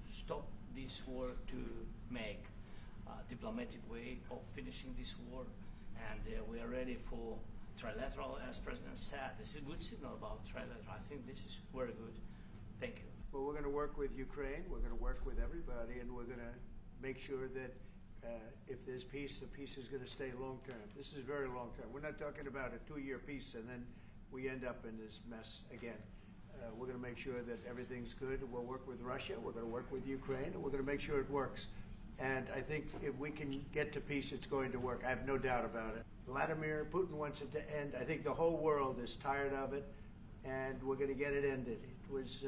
stop this war, to make a diplomatic way of finishing this war, and we are ready for trilateral, as President said. This is a good signal about trilateral. I think this is very good. Thank you. Well, we're going to work with Ukraine. We're going to work with everybody, and we're going to make sure that if there's peace, the peace is going to stay long term. This is very long term. We're not talking about a 2-year peace and then we end up in this mess again. We're going to make sure that everything's good. We'll work with Russia. We're going to work with Ukraine, and we're going to make sure it works. And I think if we can get to peace, it's going to work. I have no doubt about it. Vladimir Putin wants it to end. I think the whole world is tired of it, and we're going to get it ended. It was,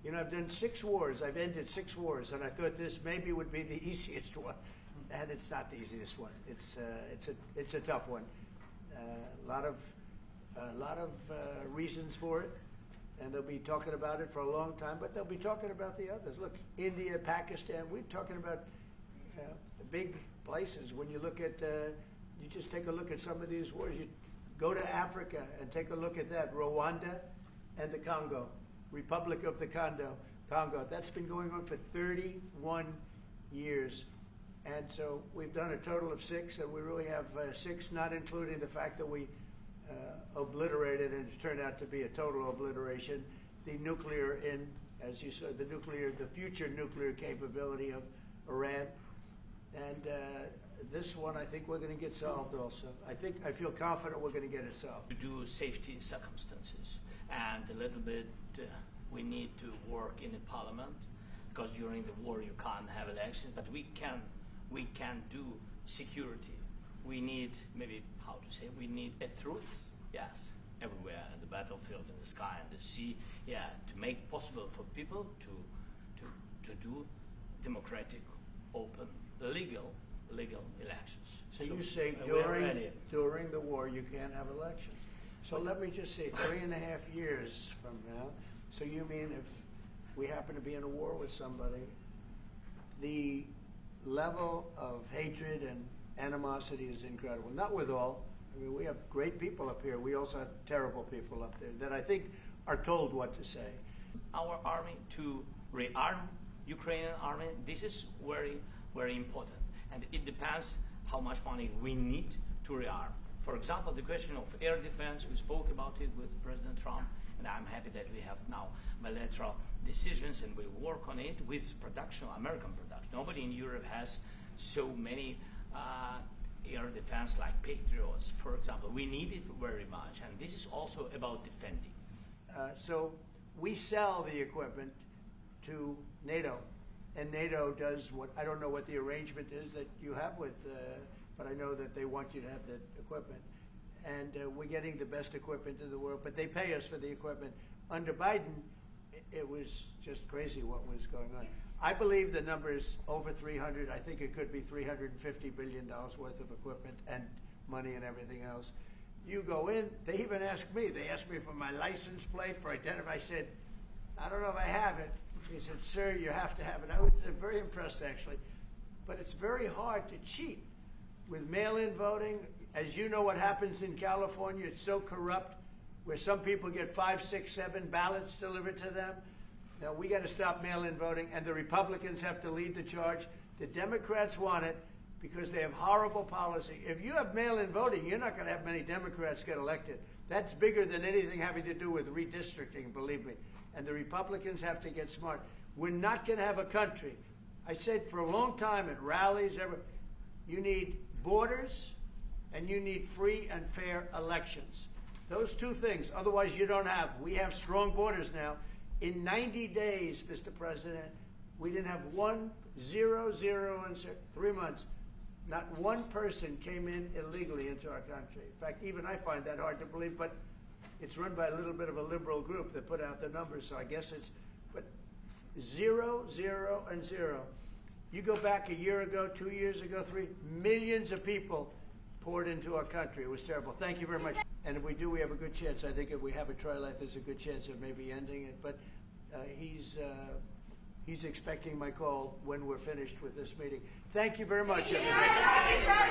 I've done 6 wars. I've ended 6 wars, and I thought this maybe would be the easiest one, and it's not the easiest one. It's a tough one. A lot of reasons for it. And they'll be talking about it for a long time, but they'll be talking about the others. Look, India, Pakistan, we're talking about the big places. When you look at, you just take a look at some of these wars. You go to Africa and take a look at that. Rwanda and the Congo, Republic of the Congo. That's been going on for 31 years. And so we've done a total of 6, and we really have 6, not including the fact that we obliterated, and it turned out to be a total obliteration, the nuclear, as you said, the future nuclear capability of Iran. And this one, I think we're going to get solved also. I feel confident we're going to get it solved. To do safety circumstances, and a little bit we need to work in the parliament, because during the war you can't have elections, but we can do security. We need, we need a truth, yes, everywhere, in the battlefield, in the sky, in the sea, to make possible for people to do democratic, open, legal elections. So you say during the war you can't have elections. So let me just say, 3.5 years from now, so you mean if we happen to be in a war with somebody, the level of hatred and animosity is incredible. Not with all. I mean, we have great people up here. We also have terrible people up there that I think are told what to say. Our army to rearm Ukrainian army, this is very, very important. And it depends how much money we need to rearm. For example, the question of air defense, we spoke about it with President Trump, and I'm happy that we have now bilateral decisions and we work on it with production, American production. Nobody in Europe has so many air defense like Patriots, for example. We need it very much, and this is also about defending. So we sell the equipment to NATO, and NATO does what, I don't know what the arrangement is that you have with, but I know that they want you to have the equipment. And we're getting the best equipment in the world, but they pay us for the equipment. Under Biden, it was just crazy what was going on. I believe the number is over 300. I think it could be $350 billion worth of equipment and money and everything else. You go in, they even asked me. They asked me for my license plate, for identity. I said, I don't know if I have it. He said, sir, you have to have it. I was very impressed, actually. But it's very hard to cheat with mail-in voting. As you know what happens in California, it's so corrupt, where some people get 5, 6, 7 ballots delivered to them. Now, we got to stop mail-in voting, and the Republicans have to lead the charge. The Democrats want it because they have horrible policy. If you have mail-in voting, you're not going to have many Democrats get elected. That's bigger than anything having to do with redistricting, believe me. And the Republicans have to get smart. We're not going to have a country. I said for a long time at rallies, you need borders and you need free and fair elections. Those 2 things. Otherwise, you don't have. We have strong borders now. In 90 days, Mr. President, we didn't have 1, 0, 0, and 3 months. Not one person came in illegally into our country. In fact, even I find that hard to believe, but it's run by a little bit of a liberal group that put out the numbers, so I guess it's, but 0, 0, and 0. You go back a year ago, 2 years ago, 3, millions of people poured into our country. It was terrible. Thank you very much. And if we do, we have a good chance. I think if we have a trilateral, there's a good chance of maybe ending it. But he's expecting my call when we're finished with this meeting. Thank you very much, everybody.